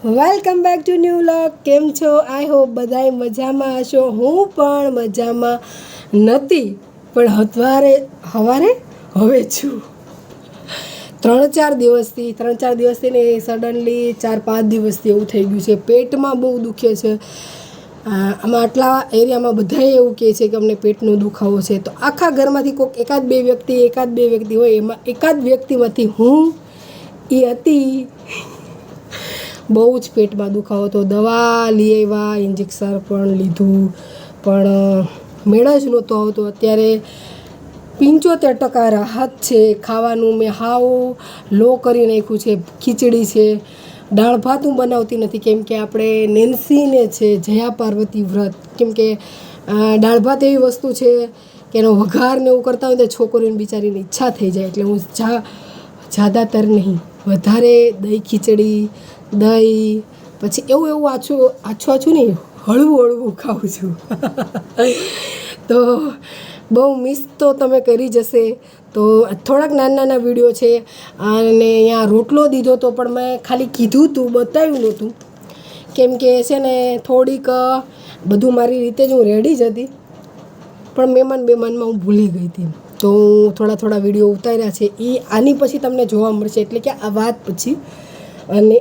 Welcome back to new vlog. કેમ છો? I hope બધાય મજામાં હશો. હું પણ મજામાં નથી, પણ હવે છું. 3-4 દિવસથી ને સડનલી 4-5 દિવસથી એવું થઈ ગયું છે. પેટમાં બહુ દુખે છે. આમાં આટલા એરિયામાં બધાએ એવું કહે છે કે અમને પેટનો દુખાવો છે. તો આખા ઘરમાંથી કોઈક એકાદ બે વ્યક્તિ હોય, એમાં એકાદ વ્યક્તિમાંથી હું એ હતી. બહુ જ પેટમાં દુખાવો હતો. દવા લઈ આવ્યા, ઇન્જેક્શન પણ લીધું, પણ મેળ જ નહોતો આવતો. અત્યારે 75% રાહત છે. ખાવાનું મેં હાવ લો કરી નાખ્યું છે. ખીચડી છે, દાળ ભાત હું બનાવતી નથી, કેમ કે આપણે નેન્સીને છે જયા પાર્વતી વ્રત, કેમ કે દાળ ભાત એવી વસ્તુ છે કે એનો વઘાર ને એવું કરતા હોય તો છોકરીઓની બિચારીની ઈચ્છા થઈ જાય. એટલે હું જ્યાદાતર નહીં, વધારે દહીં ખીચડી, દહીં, પછી એવું આછું નહીં, હળવું ખાઉં છું. તો બહુ મિસ તો તમે કરી જશે. તો થોડાક નાના વિડીયો છે. અને અહીંયા રોટલો દીધો તો પણ મેં ખાલી કીધું હતું, બતાવ્યું નહોતું, કેમ કે છે ને થોડીક બધું મારી રીતે જ હું રેડી જ હતી, પણ મહેમાનમાં હું ભૂલી ગઈ હતી. તો હું થોડા વિડીયો ઉતાર્યા છે. એ આની પછી તમને જોવા મળશે, એટલે કે આ વાત પછી. અને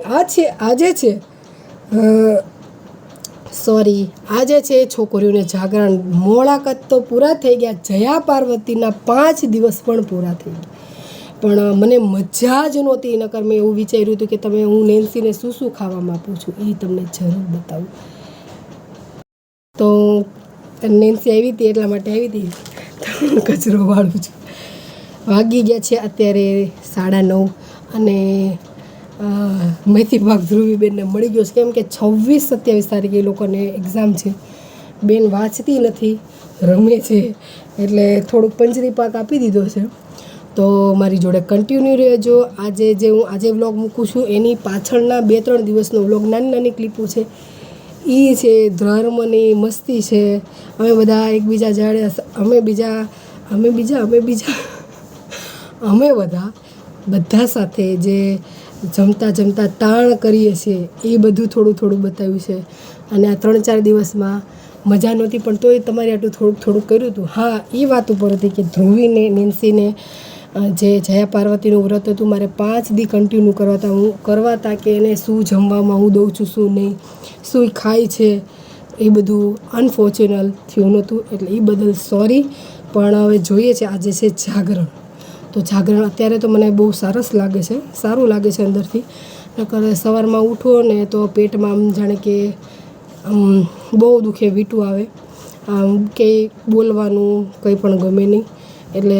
આજે છે છોકરીઓને જાગરણ. મોળાકત તો પૂરા થઈ ગયા. જયા પાર્વતીના 5 દિવસ પણ પૂરા થઈ ગયા, પણ મને મજા જ નહોતી. નકર મેં એવું વિચાર્યું હતું કે હું નેન્સીને શું ખાવામાં આપું છું એ તમને જરૂર બતાવું. તો નેન્સી આવી હતી એટલા માટે આવી હતી. કચરો વાળું છું. વાગી ગયા છે અત્યારે 9:30. અને મેથી પાક ધ્રુવીબેનને મળી ગયો છે, કેમ કે 26-27 તારીખે એ લોકોને એક્ઝામ છે. બેન વાંચતી નથી, રમે છે, એટલે થોડુંક પંજરી પાક આપી દીધો છે. તો મારી જોડે કન્ટિન્યુ રહેજો. આજે વ્લોગ મૂકું છું એની પાછળના 2-3 દિવસનો વ્લોગ, નાની ક્લિપો છે. એ છે ધર્મની મસ્તી છે. અમે બધા એકબીજા જાડે, અમે બધા સાથે જે જમતા તાણ કરીએ છીએ એ બધું થોડું બતાવ્યું છે. અને આ 3-4 દિવસમાં મજા નહોતી, પણ તોય તમારી આટલું થોડુંક કર્યું હતું. હા, એ વાત ઉપર હતી કે ધ્રુવીને નેન્સીને જે જયા પાર્વતીનું વ્રત હતું, મારે 5 દી કન્ટિન્યુ કરવાતા કે એને શું જમવામાં હું દઉં છું, શું નહીં, શું ખાય છે, એ બધું અનફોર્ચ્યુનલ થયું નહોતું. એટલે એ બદલ સોરી. પણ હવે જોઈએ છે, આજે છે જાગરણ. તો જાગરણ અત્યારે તો મને બહુ સારું લાગે છે અંદરથી. નકર સવારમાં ઉઠો ને તો પેટમાં આમ જાણે કે બહુ દુખે, વીંટું આવે, કે બોલવાનું કંઈ પણ ગમે નહીં. એટલે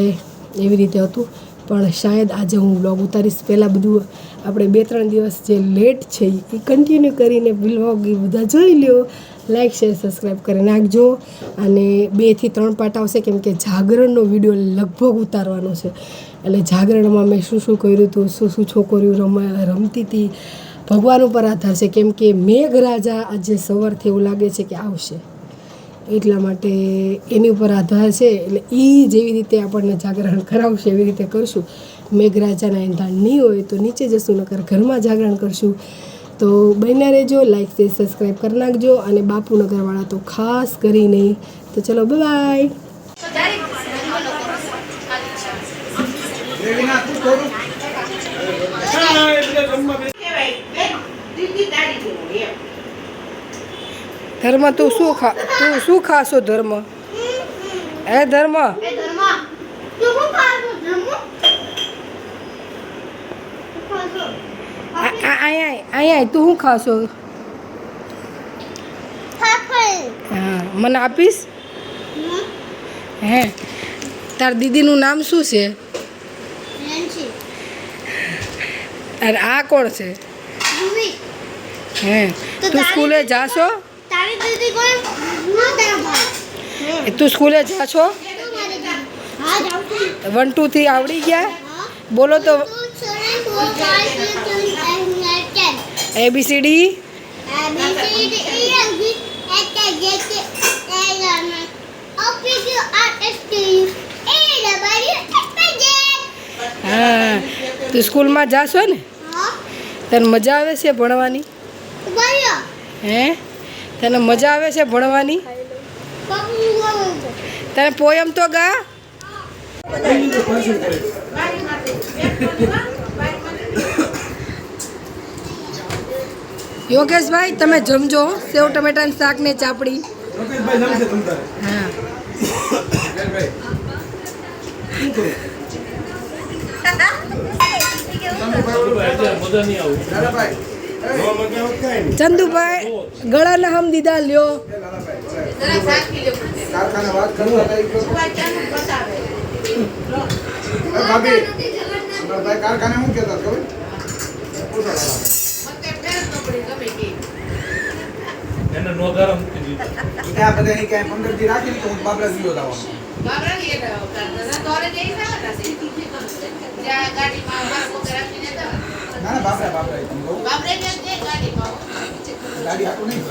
એવી રીતે હતું. પણ શાયદ આજે હું વ્લોગ ઉતારીશ. પહેલાં બધું આપણે 2-3 દિવસ જે લેટ છે એ કન્ટિન્યુ કરીને વ્લોગ એ બધા જોઈ લ્યો. લાઈક, શેર, સબસ્ક્રાઈબ કરી નાખજો. અને 2-3 પાર્ટ આવશે, કેમ કે જાગરણનો વિડીયો લગભગ ઉતારવાનો છે. એટલે જાગરણમાં મેં શું કર્યું હતું, શું છોકરીઓ રમતી હતી, ભગવાન ઉપર આધાર છે. કેમ કે મેઘરાજા આજે સવારથી એવું લાગે છે કે આવશે, એટલા માટે એની ઉપર આધાર છે. એટલે એ જેવી રીતે આપણને જાગરણ કરાવશે એવી રીતે કરશું. મેઘરાજાના એંધાણ નહીં હોય તો નીચે જશું, નકર ઘરમાં જાગરણ કરશું. તો બન્યા રહેજો. લાઈક, શેર, સબસ્ક્રાઈબ કરી નાખજો. અને બાપુનગરવાળા તો ખાસ કરીને. તો ચલો, બાય. ધર્મ, તું શું ખાશો? ધર્મ, હે ધર્મ, અહીંયા તું શું ખાશો? હા, મને આપીશ? હે, તાર દીદીનું નામ શું છે? અરે આ કોણ છે? હે, તું સ્કૂલે જાશો? તું સ્કૂલે જાશો? 1 2 3 આવડી ગયા? બોલો તો. ABCD. હા, તું સ્કૂલમાં જાશો ને? તને મજા આવે છે ભણવાની? હે તને મજા આવે છે ભણવાની તને પોયમ તો ગા યોગેશભાઈ તમે જમજો સેવ ટમેટાનું શાક ને ચાપડી હા ચંદુભાઈ ગળાના હમ દીધા લ્યો કારખાને શું કહેતા ખબર એને નોંધારા મૂકી દીધું ત્યાં બધા ક્યાંય 15 દી રાખી તો હું બાબરા જીવો લાવવાનો ના ના બાબરા ગાડી આખું નહીં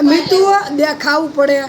મીઠું ખાવું પડે